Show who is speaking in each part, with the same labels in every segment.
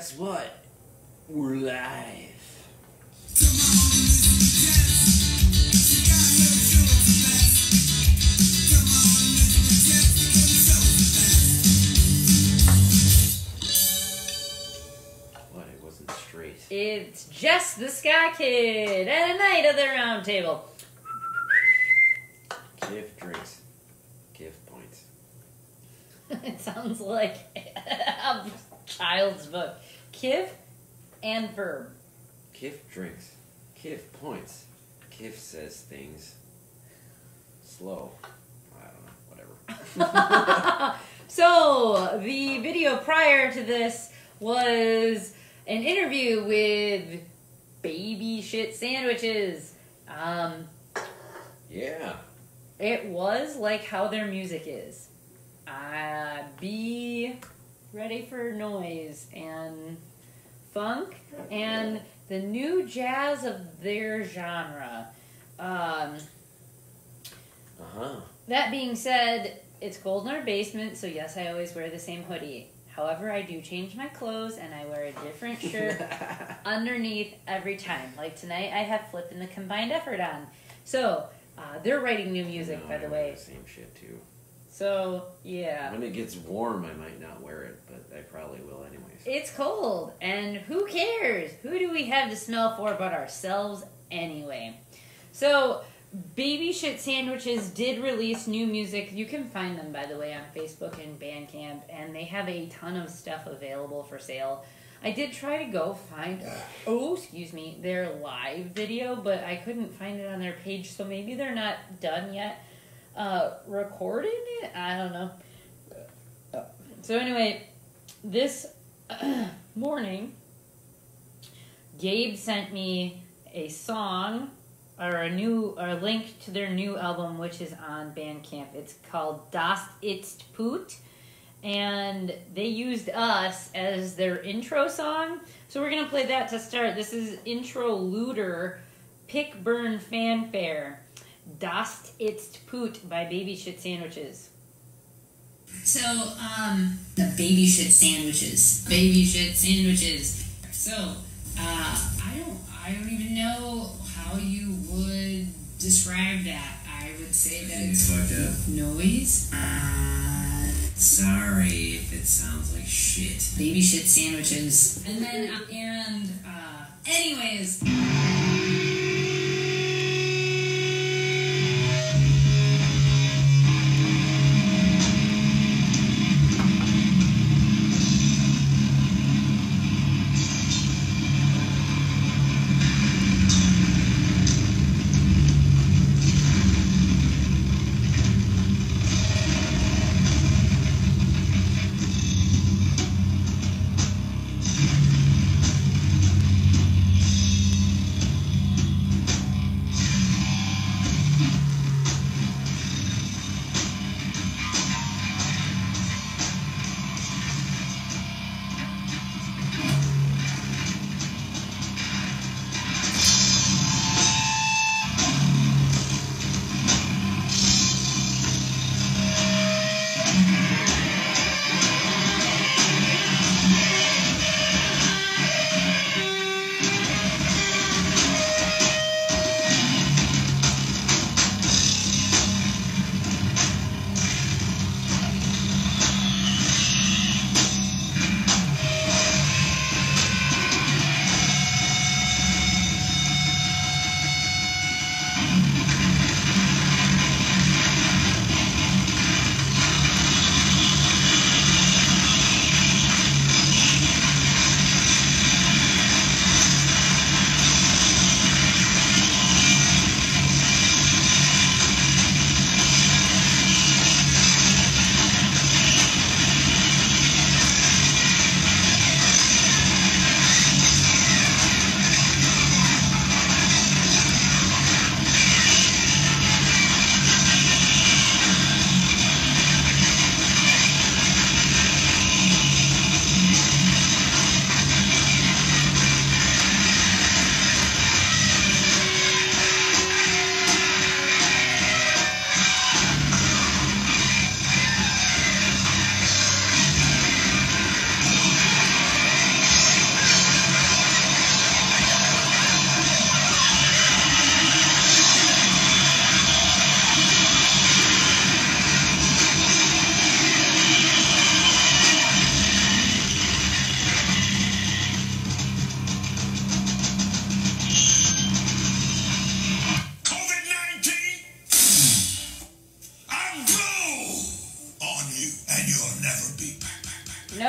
Speaker 1: guess what? We're live. What? It wasn't straight.
Speaker 2: It's Jess the Sky Kid at a night of the round table.
Speaker 1: Gift drinks. Gift points.
Speaker 2: It sounds like a child's book. Kif and verb.
Speaker 1: Gift drinks. Gift points. Gift says things. Slow. I don't know. Whatever.
Speaker 2: So, the video prior to this was an interview with Babyshit Sandwichez.
Speaker 1: Yeah.
Speaker 2: It was like how their music is. Be ready for noise and funk and the new jazz of their genre. That being said, it's cold in our basement, so yes, I always wear the same hoodie. However, I do change my clothes and I wear a different shirt underneath every time. Like tonight, I have Flip and the Combined Effort on. So, they're writing new music, by the way.
Speaker 1: Same shit too.
Speaker 2: So, yeah.
Speaker 1: When it gets warm, I might not wear it, but I probably will anyways.
Speaker 2: It's cold, and who cares? Who do we have to smell for but ourselves anyway? So, Babyshit Sandwichez did release new music. You can find them, by the way, on Facebook and Bandcamp, and they have a ton of stuff available for sale. I did try to go find, their live video, but I couldn't find it on their page, so maybe they're not done yet recording it? I don't know. So anyway, this morning, Gabe sent me a song, or a link to their new album, which is on Bandcamp. It's called Das Ist Put. And they used us as their intro song. So we're going to play that to start. This is Intro Looter, Pick Burn Fanfare, Das Ist Put by Babyshit Sandwichez.
Speaker 3: So, the Babyshit Sandwichez. Babyshit Sandwichez. So, I don't even know how you would describe that. I would say that it's noise. Sorry if it sounds like shit. Babyshit Sandwichez. And then, anyways.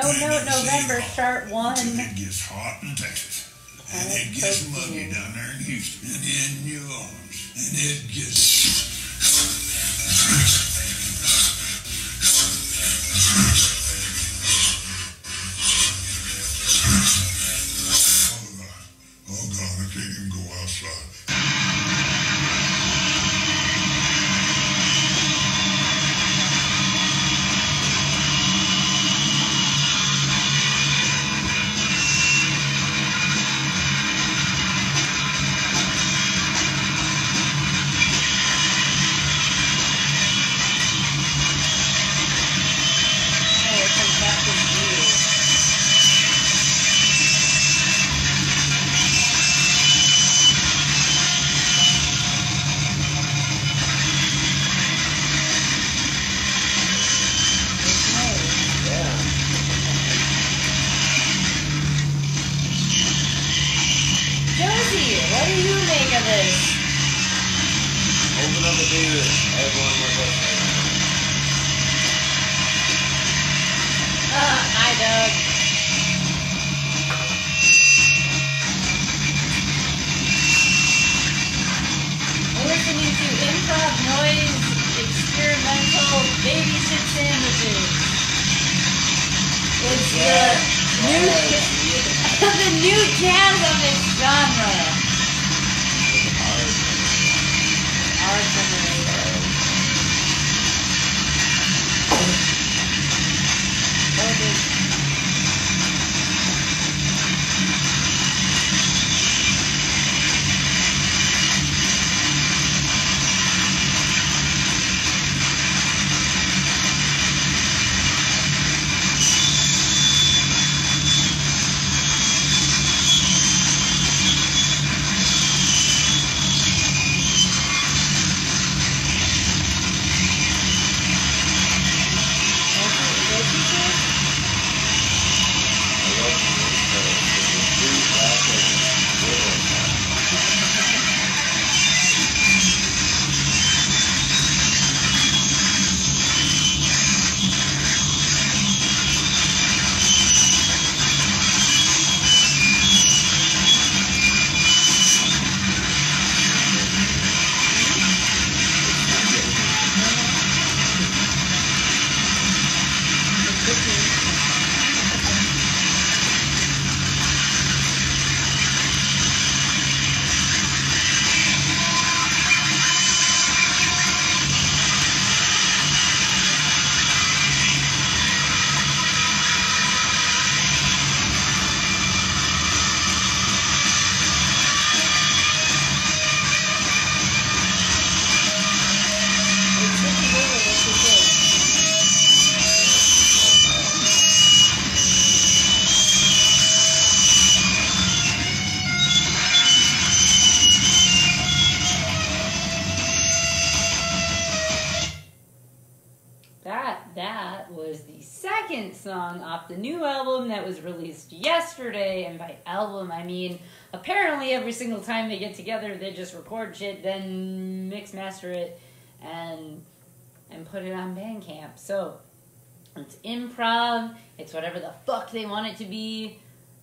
Speaker 2: No Note November, chart 1.
Speaker 4: It gets hot in Texas. And it gets muggy down there in Houston. And in New Orleans. And it gets... Oh God, I can't even go outside.
Speaker 1: Open up the beer. Everyone with us right now.
Speaker 2: Hi, Doug. We're listening to Improv Noise Experimental Babyshit Sandwiches. It's the new jazz of this genre. Our generator. That was the second song off the new album that was released yesterday. And by album, I mean, apparently every single time they get together, they just record shit, then mix, master it, and put it on Bandcamp. So, it's improv. It's whatever the fuck they want it to be.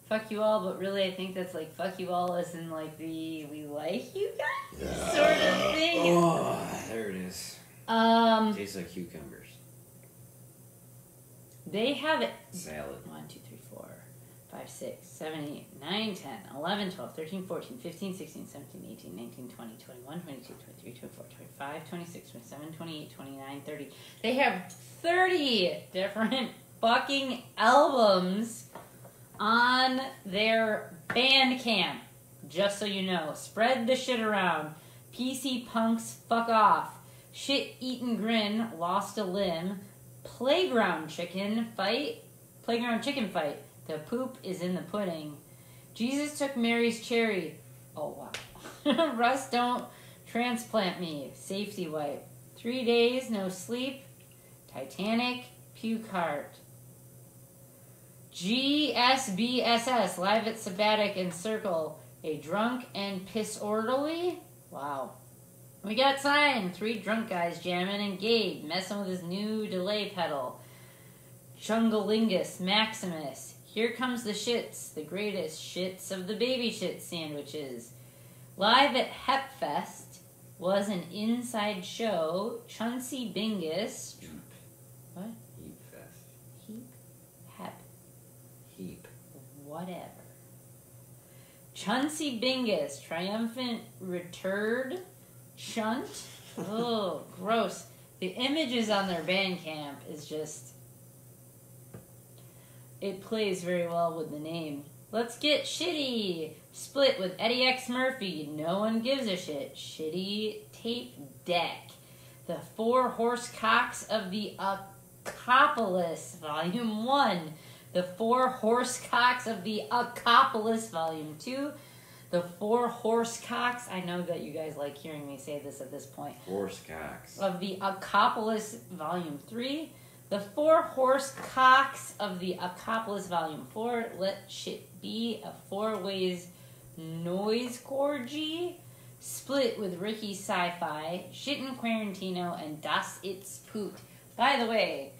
Speaker 2: Fuck you all, but really I think that's like fuck you all as in like the we like you guys sort of thing.
Speaker 1: Oh, there it is. Tastes like cucumbers.
Speaker 2: They have it.
Speaker 1: Salad.
Speaker 2: 1, 2, 3, 4, 5, 6, 7, 8, 9, 10, 11, 12, 13, 14, 15, 16, 17, 18, 19, 20, 21, 22, 23, 24, 25, 26, 27, 28, 29, 30. They have 30 different fucking albums on their Bandcamp. Just so you know. Spread the shit around. PC Punks, fuck off. Shit Eatin' Grin, Lost a Limb. Playground Chicken Fight. The poop is in the pudding. Jesus Took Mary's Cherry. Oh, wow. Russ, don't transplant me. Safety Wipe. 3 days, no sleep. Titanic, Puke Heart. GSBSS, Live at Sabbatic and Circle. A Drunk and Piss Orderly. Wow. We got signed. 3 drunk guys jamming and Gabe messing with his new delay pedal. Chungalingus Maximus. Here comes the shits, the greatest shits of the Babyshit Sandwiches. Live at Hepfest was an inside show. Chauncey Bingus. What?
Speaker 1: Heap fest.
Speaker 2: Heap? Hep.
Speaker 1: Heap.
Speaker 2: Whatever. Chauncey Bingus. Triumphant return. Chunt. Oh, gross. The images on their Bandcamp is just... It plays very well with the name. Let's Get Shitty. Split with Eddie X Murphy. No one gives a shit. Shitty tape deck. The Four Horse Cocks of the Acopolis, Volume 1. The Four Horse Cocks of the Acopolis, Volume 2. The Four Horse Cocks. I know that you guys like hearing me say this at this point.
Speaker 1: Horse cocks.
Speaker 2: Of the Acopolis, Volume 3. The Four Horse Cocks of the Acopolis, Volume 4. Let Shit Be a Four Ways Noise Orgy. Split with Ricky Sci-Fi, Shitten Quarantino, and Das It's Poot. By the way,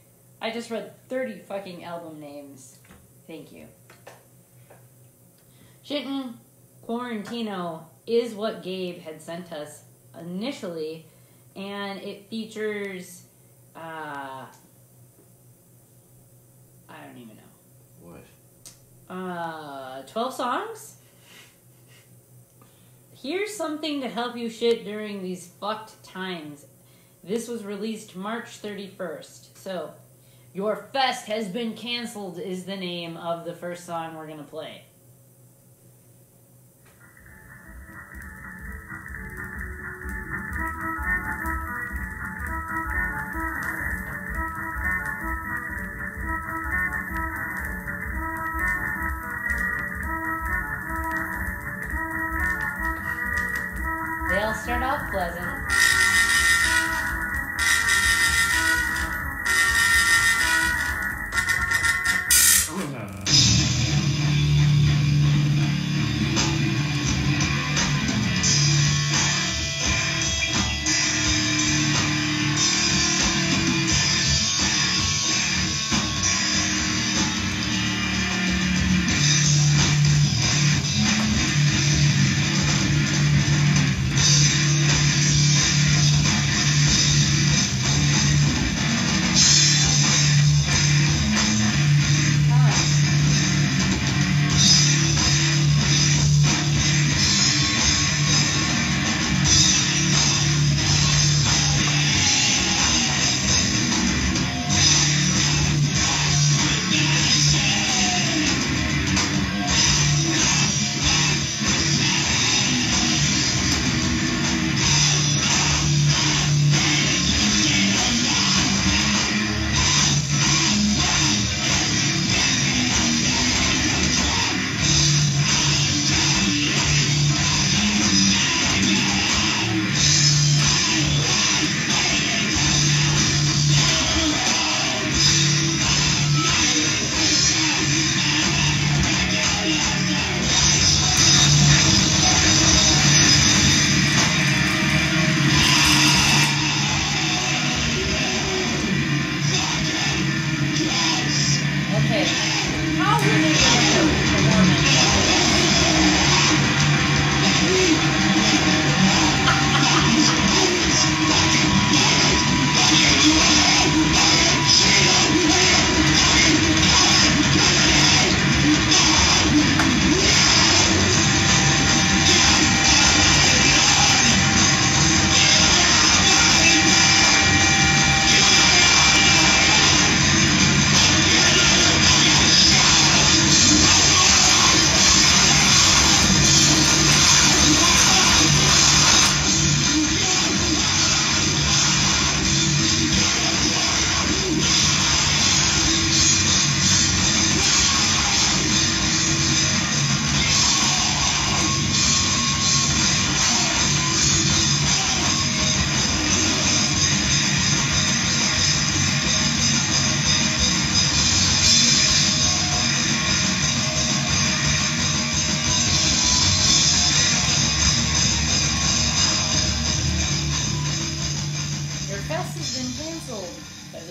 Speaker 2: I just read 30 fucking album names. Thank you. Shitten Quarantino is what Gabe had sent us initially, and it features, I don't even know.
Speaker 1: What?
Speaker 2: 12 songs? Here's something to help you shit during these fucked times. This was released March 31st. So, Your Fest Has Been Cancelled is the name of the first song we're gonna play. They all start off pleasant.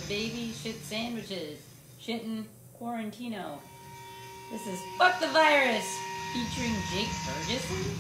Speaker 2: Babyshit Sandwichez. Shittin' Quarantino. This is Fuck the Virus featuring Jake Ferguson.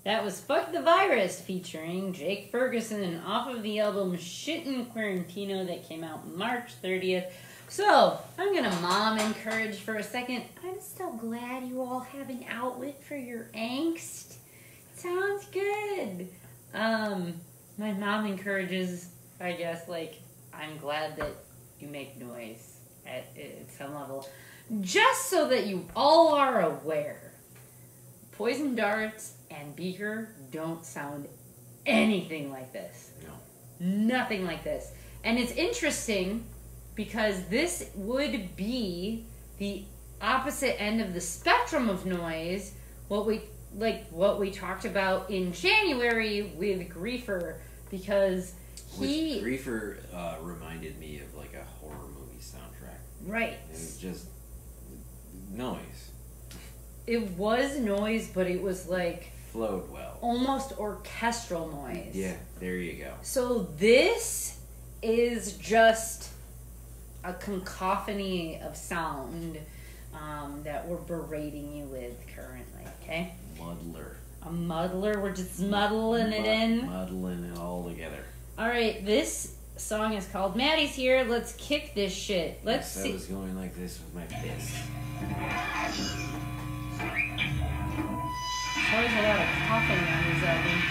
Speaker 2: That was Fuck the Virus featuring Jake Ferguson off of the album Shit in Quarantino that came out March 30th. So, I'm going to mom encourage for a second. I'm so glad you all have an outlet for your angst. Sounds good. My mom encourages, I guess, like, I'm glad that you make noise at some level. Just so that you all are aware. Poison darts and beaker don't sound anything like this.
Speaker 1: No.
Speaker 2: Nothing like this. And it's interesting because this would be the opposite end of the spectrum of noise, what we talked about in January with Griefer, because
Speaker 1: Griefer reminded me of like a horror movie soundtrack.
Speaker 2: Right.
Speaker 1: It was just noise.
Speaker 2: It was noise, but it was like
Speaker 1: Flowed well.
Speaker 2: Almost orchestral noise.
Speaker 1: Yeah, there you go.
Speaker 2: So this is just a cacophony of sound that we're berating you with currently, okay?
Speaker 1: Muddler.
Speaker 2: A muddler. We're just muddling it in.
Speaker 1: Muddling it all together.
Speaker 2: All right, this song is called Maddie's Here. Let's kick this shit. Let's see.
Speaker 1: I was going like this with my fist.
Speaker 2: There's always a lot of coughing on these albums.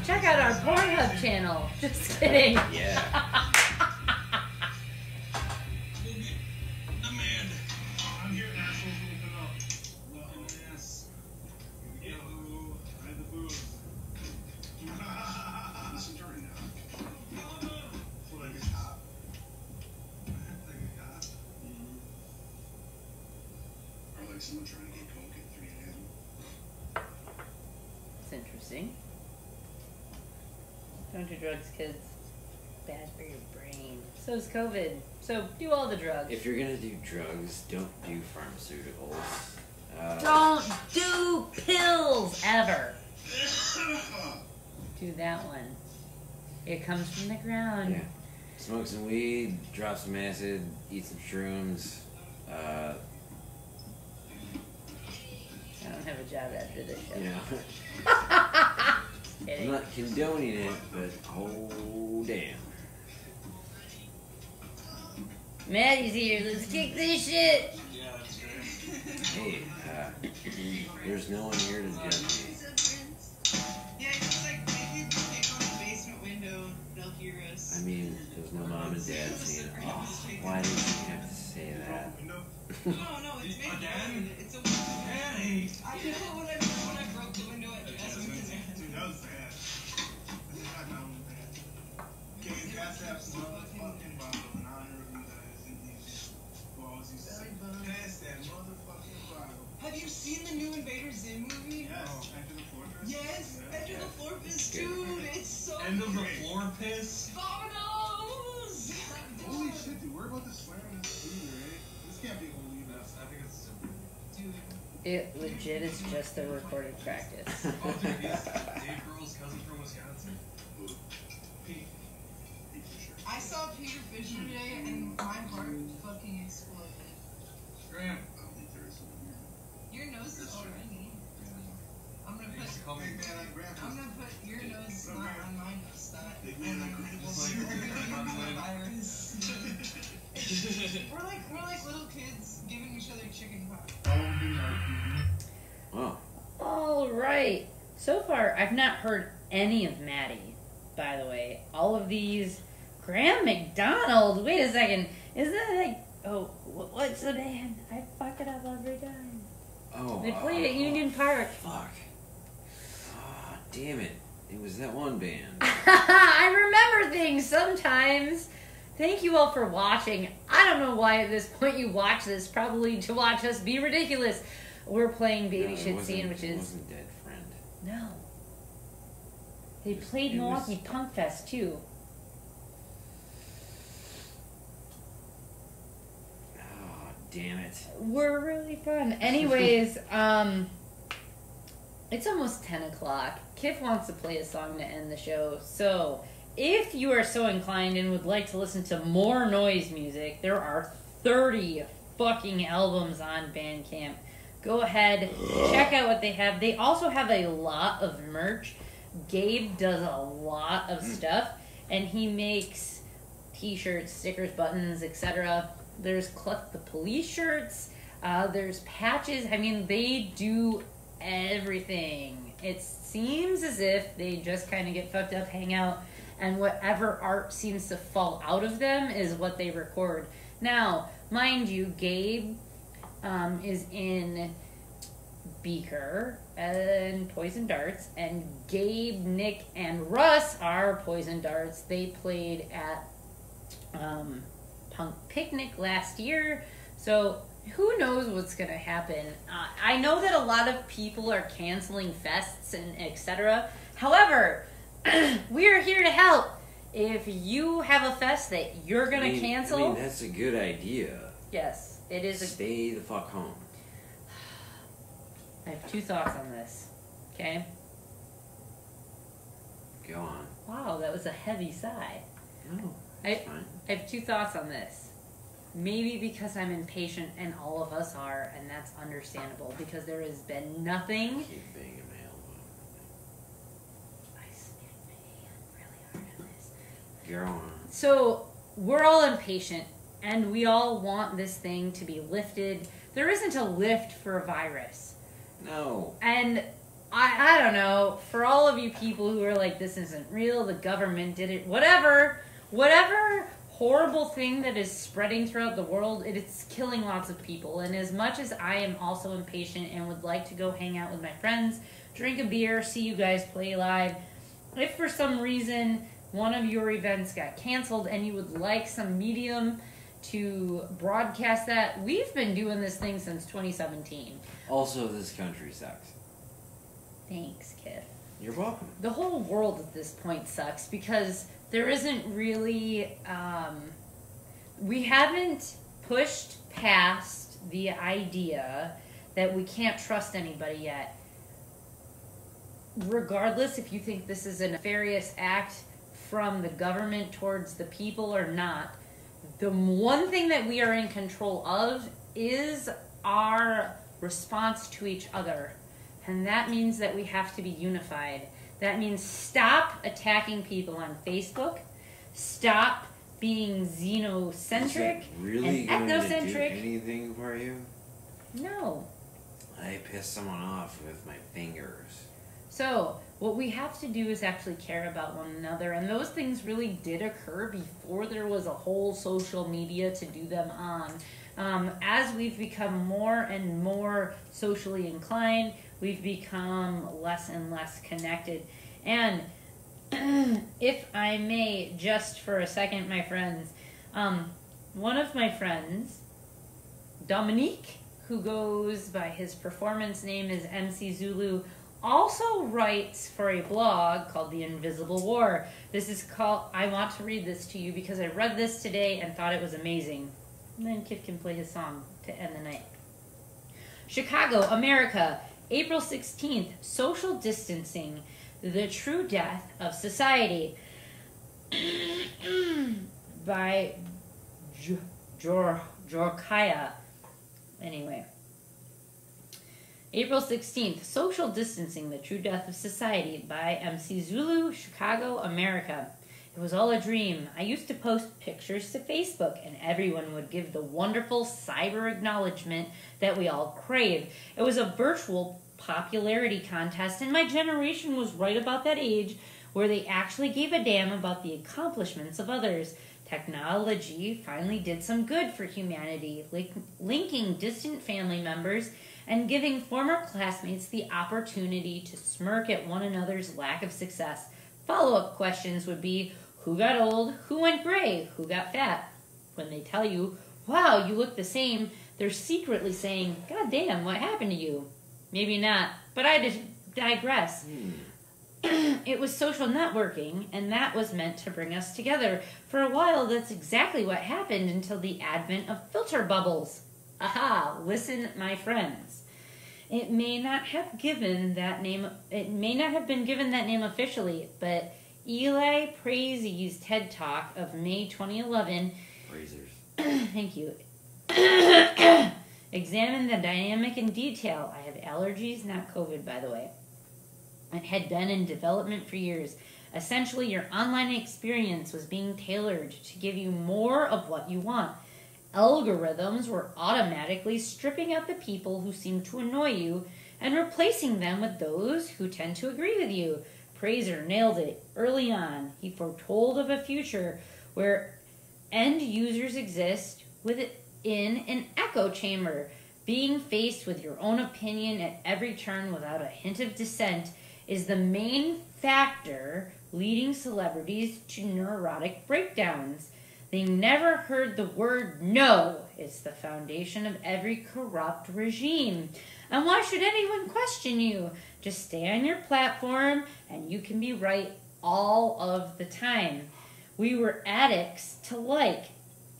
Speaker 2: Check out our Pornhub channel. Just kidding.
Speaker 1: Yeah.
Speaker 4: Someone trying to get coke at 3 a.m.
Speaker 2: It's interesting. Don't do drugs, kids. Bad for your brain. So is COVID. So do all the drugs.
Speaker 1: If you're gonna do drugs, don't do pharmaceuticals.
Speaker 2: Don't do pills ever. Do that one. It comes from the ground.
Speaker 1: Yeah. Smoke some weed, drop some acid, eat some shrooms.
Speaker 2: I don't have a job after this show.
Speaker 1: You know. I'm not condoning it, but oh damn.
Speaker 2: Maddie's here. Let's kick this shit.
Speaker 5: Yeah, that's great.
Speaker 1: Hey, there's no one here to judge me.
Speaker 6: Yeah, it's like maybe if we kick on the basement window, they'll hear us.
Speaker 1: I mean, there's no mom and dad saying, oh, why did you have to say that?
Speaker 6: No, it's maybe
Speaker 5: Again?
Speaker 6: it's a window.
Speaker 5: Hey!
Speaker 6: I know when I broke the window at Jess.
Speaker 4: Dude, that was bad. This is not my own bad. Okay, you guys have some motherfucking bottle, and I don't know that is in these balls. You say, pass that motherfucking bottle.
Speaker 6: Have you seen the new Invader Zim movie?
Speaker 4: Yes, Enter the Fortress.
Speaker 6: Yes, Enter the Fortress, dude. It's so
Speaker 5: End of the
Speaker 6: great.
Speaker 5: floor piss?
Speaker 6: Vominos!
Speaker 4: Holy shit, dude, we're about to swear in this theater, eh? This can't be holy.
Speaker 5: I think it's simple.
Speaker 6: Dude.
Speaker 2: It legit is just a recorded practice.
Speaker 5: Oh, dude, he's Dave Grohl's cousin from Wisconsin.
Speaker 4: Pete.
Speaker 6: I saw Peter Fisher today, and my heart fucking exploded.
Speaker 5: Graham.
Speaker 4: I don't think there is one here.
Speaker 6: Your nose is already. I'm gonna
Speaker 5: They used to
Speaker 6: put.
Speaker 5: call me
Speaker 4: Big man on grandpa.
Speaker 6: I'm gonna put your nose not on my nose. That.
Speaker 4: Big man on grandpa.
Speaker 6: Virus. We're like little kids giving each other chicken pox.
Speaker 1: Oh,
Speaker 2: All right. So far, I've not heard any of Maddie. by the way. All of these. Graham McDonald. Wait a second. Isn't that like... Oh, what's the band? I fuck it up every time.
Speaker 1: Oh.
Speaker 2: They played at Union Park.
Speaker 1: Fuck. Ah, damn it. It was that one band.
Speaker 2: I remember things sometimes. Thank you all for watching. I don't know why at this point you watch this. Probably to watch us be ridiculous. We're playing Babyshit Sandwiches.
Speaker 1: It wasn't Dead Friend.
Speaker 2: No. They played Milwaukee Punk Fest too.
Speaker 1: Oh, damn it.
Speaker 2: We're really fun. Anyways, it's almost 10 o'clock. Kif wants to play a song to end the show. So, if you are so inclined and would like to listen to more noise music, there are 30 fucking albums on Bandcamp. Go ahead, check out what they have. They also have a lot of merch. Gabe does a lot of stuff, and he makes t-shirts, stickers, buttons, etc. There's Cluck the Police shirts. There's patches. I mean, they do everything. It seems as if they just kind of get fucked up, hang out, and whatever art seems to fall out of them is what they record. Now, mind you, Gabe is in Beaker and Poison Darts, and Gabe, Nick, and Russ are Poison Darts. They played at Punk Picnic last year, so who knows what's gonna happen. I know that a lot of people are canceling fests and etc. However, we are here to help. If you have a fest that you're gonna cancel,
Speaker 1: I mean, that's a good idea.
Speaker 2: yes, it is.
Speaker 1: Stay the fuck home.
Speaker 2: I have two thoughts on this. Okay.
Speaker 1: Go on.
Speaker 2: Wow, that was a heavy sigh.
Speaker 1: No,
Speaker 2: I
Speaker 1: it's fine.
Speaker 2: I have two thoughts on this. Maybe because I'm impatient, and all of us are, and that's understandable, because there has been nothing.
Speaker 1: Keep banging my elbow.
Speaker 2: I smacked my hand really hard on this.
Speaker 1: Go on.
Speaker 2: So, we're all impatient, and we all want this thing to be lifted. There isn't a lift for a virus.
Speaker 1: No.
Speaker 2: And I don't know, for all of you people who are like, this isn't real, the government did it, whatever horrible thing that is spreading throughout the world, it's killing lots of people. And as much as I am also impatient and would like to go hang out with my friends, drink a beer, see you guys play live, if for some reason one of your events got canceled and you would like some medium to broadcast that, we've been doing this thing since 2017.
Speaker 1: Also, this country sucks.
Speaker 2: Thanks, kid.
Speaker 1: You're welcome.
Speaker 2: The whole world at this point sucks because there isn't really, we haven't pushed past the idea that we can't trust anybody yet. Regardless if you think this is a nefarious act from the government towards the people or not, the one thing that we are in control of is our response to each other. And that means that we have to be unified. That means stop attacking people on Facebook. Stop being xenocentric
Speaker 1: Is it really
Speaker 2: and
Speaker 1: going to do
Speaker 2: ethnocentric.
Speaker 1: anything for you?
Speaker 2: No.
Speaker 1: I pissed someone off with my fingers.
Speaker 2: So, what we have to do is actually care about one another. And those things really did occur before there was a whole social media to do them on. As we've become more and more socially inclined, we've become less and less connected. And if I may, just for a second, my friends, one of my friends, Dominique, who goes by his performance name is MC Zulu, also writes for a blog called The Invisible War. This is called, I want to read this to you because I read this today and thought it was amazing. And then Kid can play his song to end the night. Chicago, America, April 16th, Social Distancing, The True Death of Society by Jorkaya. Anyway. April 16th, Social Distancing, The True Death of Society by MC Zulu, Chicago, America. It was all a dream. I used to post pictures to Facebook, and everyone would give the wonderful cyber acknowledgement that we all crave. It was a virtual popularity contest, and my generation was right about that age where they actually gave a damn about the accomplishments of others. Technology finally did some good for humanity, linking distant family members and giving former classmates the opportunity to smirk at one another's lack of success. Follow-up questions would be, who got old, who went gray, who got fat? When they tell you, wow, you look the same, they're secretly saying, God damn, what happened to you? Maybe not, but I digress. It was social networking, and that was meant to bring us together. For a while, that's exactly what happened until the advent of filter bubbles. Aha, listen, my friends. It may not have given that name. It may not have been given that name officially, but Apr16's TED Talk of May 2011.
Speaker 1: Brazers.
Speaker 2: Thank you. Examined the dynamic in detail. I have allergies, not COVID, by the way. It had been in development for years. Essentially, your online experience was being tailored to give you more of what you want. Algorithms were automatically stripping out the people who seemed to annoy you and replacing them with those who tend to agree with you. Fraser nailed it early on. He foretold of a future where end users exist within an echo chamber, being faced with your own opinion at every turn without a hint of dissent is the main factor leading celebrities to neurotic breakdowns. They never heard the word no. It's the foundation of every corrupt regime. And why should anyone question you? Just stay on your platform and you can be right all of the time. We were addicts to like.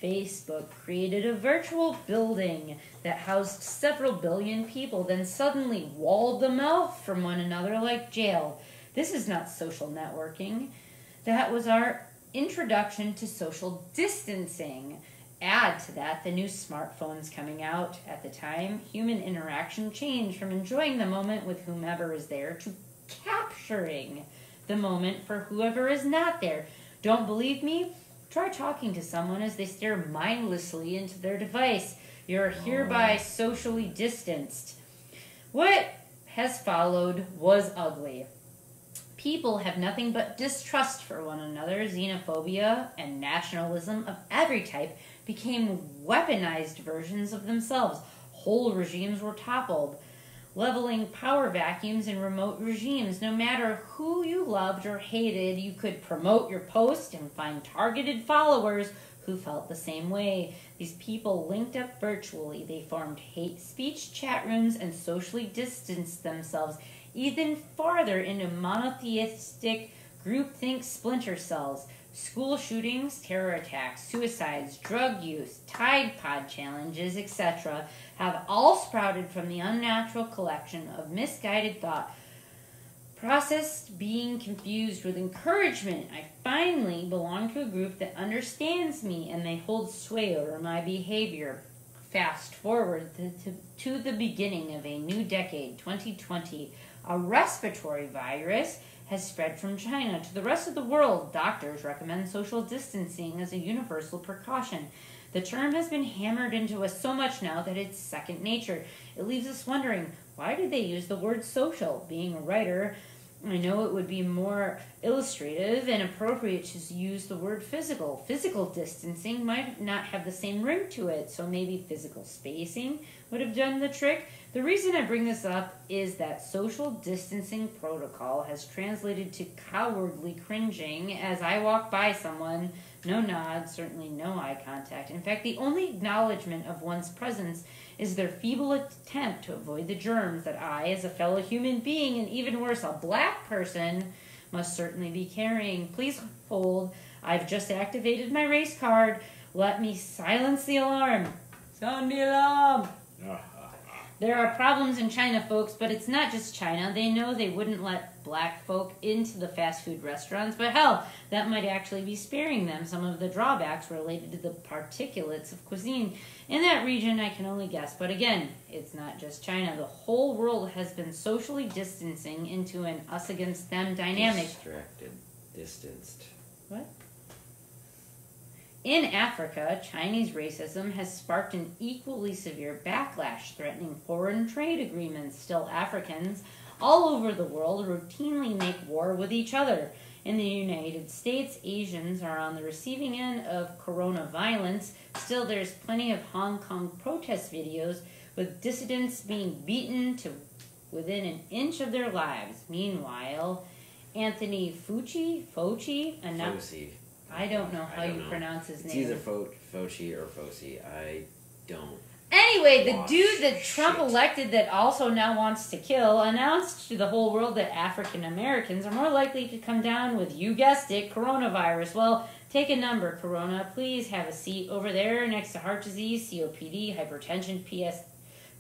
Speaker 2: Facebook created a virtual building that housed several billion people, then suddenly walled them off from one another like jail. This is not social networking. That was our introduction to social distancing. Add to that the new smartphones coming out at the time. Human interaction changed from enjoying the moment with whomever is there to capturing the moment for whoever is not there. Don't believe me? Try talking to someone as they stare mindlessly into their device. You're hereby socially distanced. What has followed was ugly. People have nothing but distrust for one another. Xenophobia and nationalism of every type became weaponized versions of themselves. Whole regimes were toppled, leveling power vacuums in remote regimes. No matter who you loved or hated, you could promote your post and find targeted followers who felt the same way. These people linked up virtually. They formed hate speech chat rooms and socially distanced themselves even farther into monotheistic groupthink splinter cells. School shootings, terror attacks, suicides, drug use, Tide Pod challenges, etc. have all sprouted from the unnatural collection of misguided thought process being confused with encouragement. I finally belong to a group that understands me and they hold sway over my behavior. Fast forward to the beginning of a new decade, 2020. A respiratory virus has spread from China to the rest of the world. Doctors recommend social distancing as a universal precaution. The term has been hammered into us so much now that it's second nature. It leaves us wondering, why did they use the word social? Being a writer, I know it would be more illustrative and appropriate to use the word physical. Physical distancing might not have the same ring to it, so maybe physical spacing would have done the trick. The reason I bring this up is that social distancing protocol has translated to cowardly cringing as I walk by someone. No nod, certainly no eye contact. In fact, the only acknowledgement of one's presence is their feeble attempt to avoid the germs that I, as a fellow human being, and even worse, a black person, must certainly be carrying. Please hold. I've just activated my race card. Let me silence the alarm. Sound the alarm. There are problems in China, folks, but it's not just China. They know they wouldn't let black folk into the fast food restaurants, but hell, that might actually be sparing them some of the drawbacks related to the particulates of cuisine. In that region, I can only guess. But again, it's not just China. The whole world has been socially distancing into an us against them dynamic.
Speaker 1: Distracted. Distanced.
Speaker 2: What? In Africa, Chinese racism has sparked an equally severe backlash, threatening foreign trade agreements. Still, Africans all over the world routinely make war with each other. In the United States, Asians are on the receiving end of corona violence. Still, there's plenty of Hong Kong protest videos with dissidents being beaten to within an inch of their lives. Meanwhile, Anthony Fauci, I don't know how you pronounce his
Speaker 1: it's
Speaker 2: name.
Speaker 1: It's either Fauci or Foci. I don't.
Speaker 2: Anyway, the dude that Trump
Speaker 1: shit.
Speaker 2: elected that also now wants to kill announced to the whole world that African Americans are more likely to come down with, you guessed it, coronavirus. Well, take a number, Corona. Please have a seat over there next to heart disease, COPD, hypertension,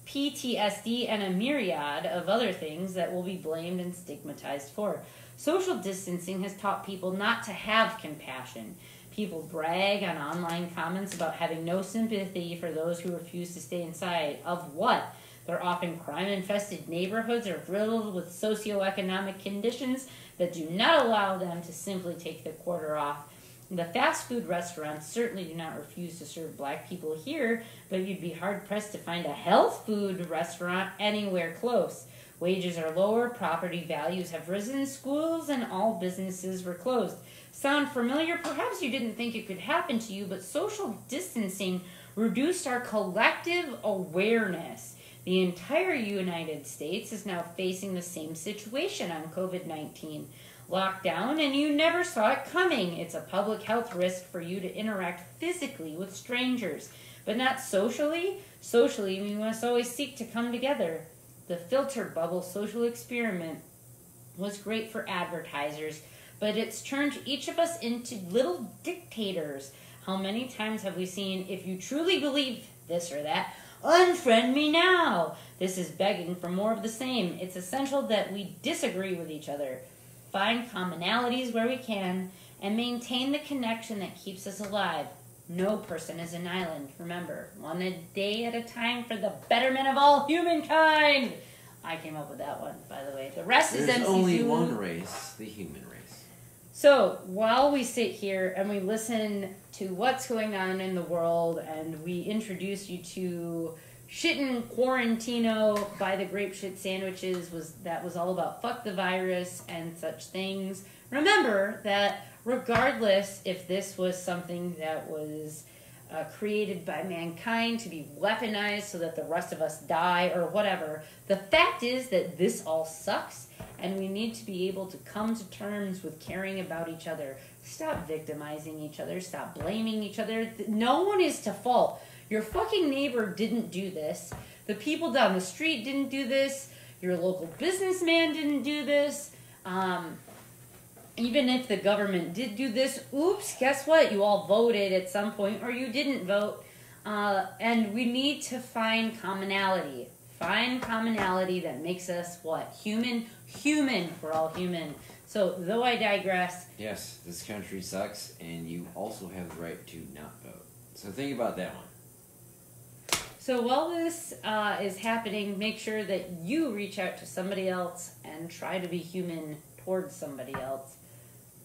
Speaker 2: PTSD, and a myriad of other things that will be blamed and stigmatized for. Social distancing has taught people not to have compassion. People brag on online comments about having no sympathy for those who refuse to stay inside. Of what? Their often crime-infested neighborhoods are riddled with socioeconomic conditions that do not allow them to simply take the quarter off. The fast food restaurants certainly do not refuse to serve black people here, but you'd be hard-pressed to find a health food restaurant anywhere close. Wages are lower, property values have risen, schools and all businesses were closed. Sound familiar? Perhaps you didn't think it could happen to you, but social distancing reduced our collective awareness. The entire United States is now facing the same situation on COVID-19. Lockdown, and you never saw it coming. It's a public health risk for you to interact physically with strangers, but not socially. Socially, we must always seek to come together. The filter bubble social experiment was great for advertisers, but it's turned each of us into little dictators. How many times have we seen, if you truly believe this or that, unfriend me now? This is begging for more of the same. It's essential that we disagree with each other, find commonalities where we can, and maintain the connection that keeps us alive. No person is an island. Remember, one a day at a time for the betterment of all humankind. I came up with that one, by the way. The rest is
Speaker 1: There's
Speaker 2: MCU.
Speaker 1: only one race, the human race.
Speaker 2: So, while we sit here and we listen to what's going on in the world and we introduce you to Shittin' Quarantino by the Babyshit Sandwichez, that was all about fuck the virus and such things. Remember that regardless if this was something that was created by mankind to be weaponized so that the rest of us die or whatever, the fact is that this all sucks and we need to be able to come to terms with caring about each other. Stop victimizing each other. Stop blaming each other. No one is to fault. Your fucking neighbor didn't do this. The people down the street didn't do this. Your local businessman didn't do this. Even if the government did do this, oops, guess what? You all voted at some point or you didn't vote. And we need to find commonality. Find commonality that makes us what? Human? Human. We're all human. So, though I digress.
Speaker 1: Yes, this country sucks, and you also have the right to not vote. So think about that one.
Speaker 2: So while this is happening, make sure that you reach out to somebody else and try to be human towards somebody else.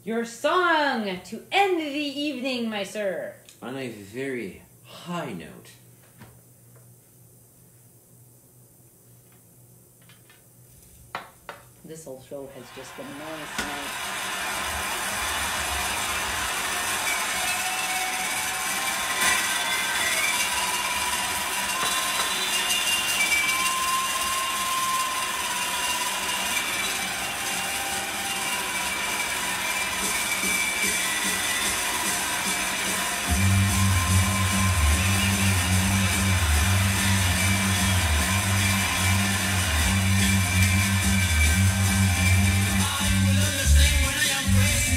Speaker 2: Your song to end the evening, my sir.
Speaker 1: On a very high note.
Speaker 2: This whole show has just been noise tonight.
Speaker 7: I will understand when I am crazy.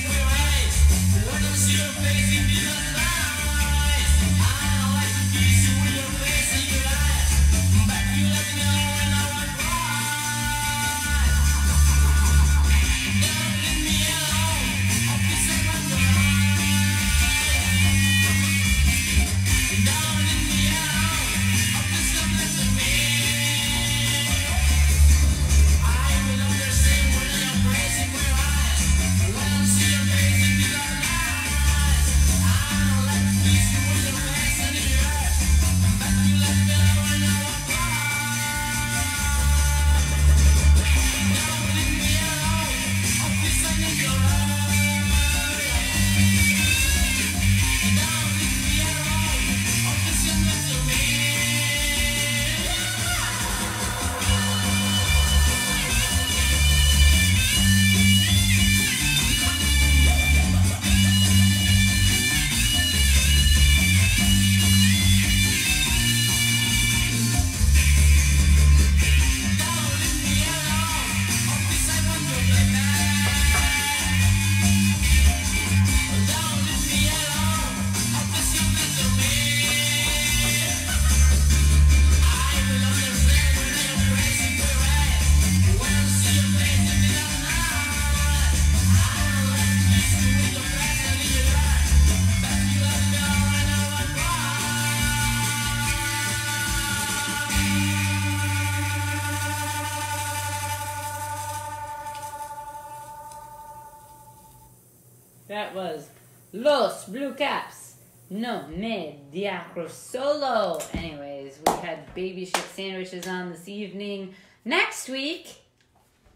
Speaker 2: That was Los Blue Caps. No me diacro solo. Anyways, we had Babyshit Sandwiches on this evening. Next week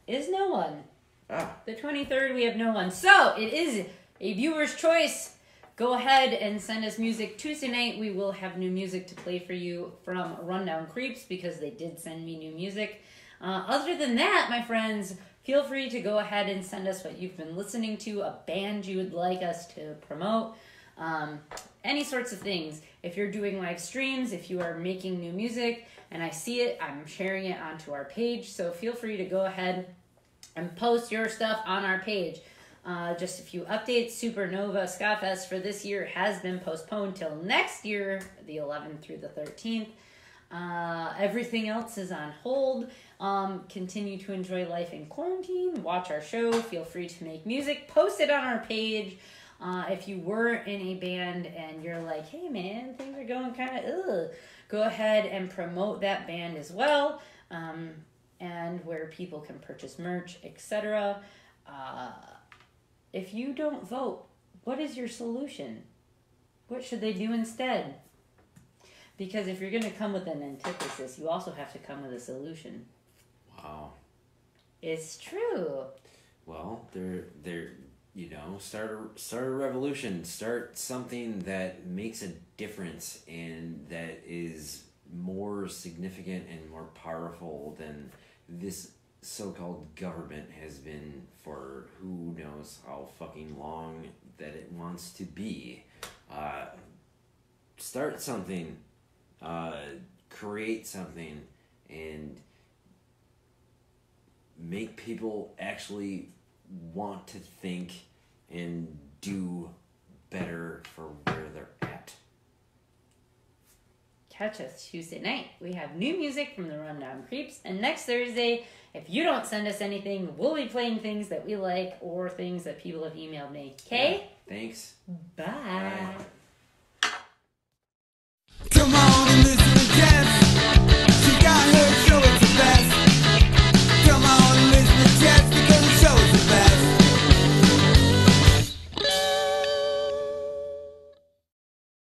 Speaker 2: is no one. The 23rd, we have no one. So, it is a viewer's choice. Go ahead and send us music. Tuesday night, we will have new music to play for you from Rundown Creeps because they did send me new music. Other than that, my friends, feel free to go ahead and send us what you've been listening to, a band you would like us to promote, any sorts of things. If you're doing live streams, if you are making new music, and I see it, I'm sharing it onto our page. So feel free to go ahead and post your stuff on our page. Just a few updates. Supernova Ska Fest for this year has been postponed till next year, the 11th through the 13th. Everything else is on hold. Continue to enjoy life in quarantine. Watch our show. Feel free to make music. Post it on our page. If you were in a band and you're like, hey man, things are going kind of go ahead and promote that band as well. And where people can purchase merch, etc. If you don't vote, what is your solution? What should they do instead? Because if you're going to come with an antithesis, you also have to come with a solution.
Speaker 1: Wow.
Speaker 2: It's true.
Speaker 1: Well, they're you know, start a revolution. Start something that makes a difference and that is more significant and more powerful than this so-called government has been for who knows how fucking long that it wants to be. Start something, create something, and make people actually want to think and do better for where they're at.
Speaker 2: Catch us Tuesday night. We have new music from the Rundown Creeps. And next Thursday, if you don't send us anything, we'll be playing things that we like or things that people have emailed me. Okay?
Speaker 1: Yeah, thanks.
Speaker 2: Bye.
Speaker 1: Bye.